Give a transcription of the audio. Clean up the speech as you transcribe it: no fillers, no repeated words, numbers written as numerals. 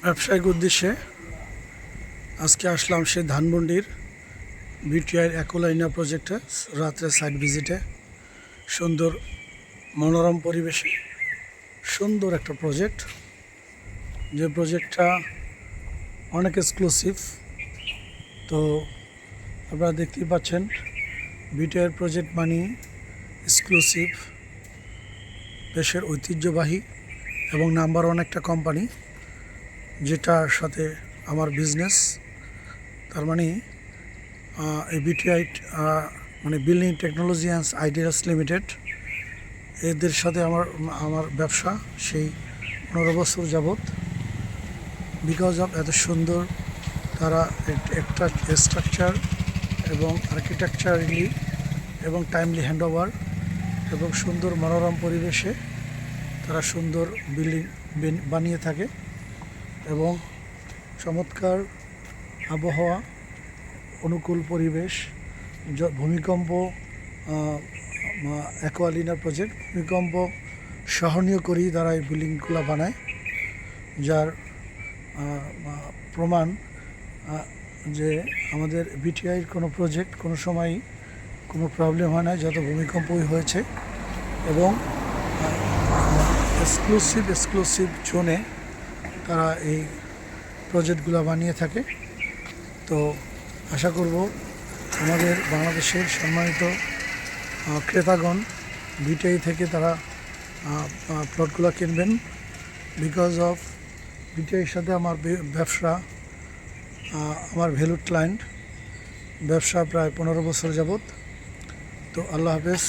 ব্যবসায়িক উদ্দেশ্যে আজকে আসলাম সেই ধানমন্ডির বিটিআই অ্যাকোলাইনা প্রজেক্টে রাত্রে সাইট ভিজিটে। সুন্দর মনোরম পরিবেশে সুন্দর একটা প্রজেক্ট, যে প্রজেক্টটা অনেক এক্সক্লুসিভ। তো আপনারা দেখতেই পাচ্ছেন, বিটিআই প্রজেক্ট মানে এক্সক্লুসিভ, দেশের ঐতিহ্যবাহী এবং নাম্বার ওয়ান একটা কোম্পানি, যেটার সাথে আমার বিজনেস। তার মানে এই বিটিআই মানে building technology and ideas limited, এদের সাথে আমার ব্যবসা সেই 15 বছর যাবৎ। বিকজ অফ এত সুন্দর তারা একটা স্ট্রাকচার এবং আর্কিটেকচারালি এবং টাইমলি হ্যান্ডওভার এবং সুন্দর মনোরম পরিবেশে তারা সুন্দর বিল্ডিং বানিয়ে থাকে এবং চমৎকার আবহাওয়া, অনুকূল পরিবেশ। ভূমিকম্প অ্যাকোয়ালিনা প্রজেক্ট ভূমিকম্প সহনীয় করেই তারা এই বিল্ডিংগুলো বানায়, যার প্রমাণ যে আমাদের বিটিআইয়ের কোনো প্রজেক্ট কোনো সময়ই কোনো প্রবলেম হয় না, যত ভূমিকম্পই হয়েছে। এবং এক্সক্লুসিভ জোনে তারা এই প্রজেক্টগুলো বানিয়ে থাকে। তো আশা করব আমাদের বাংলাদেশের সম্মানিত ক্রেতাগণ বিটিআই থেকে তারা প্লটগুলো কিনবেন। বিকজ অফ বিটিআইয়ের সাথে আমার ব্যবসা, আমার ভ্যালুড ক্লায়েন্ট, ব্যবসা প্রায় 15 বছর যাবৎ। তো আল্লাহ হাফেজ।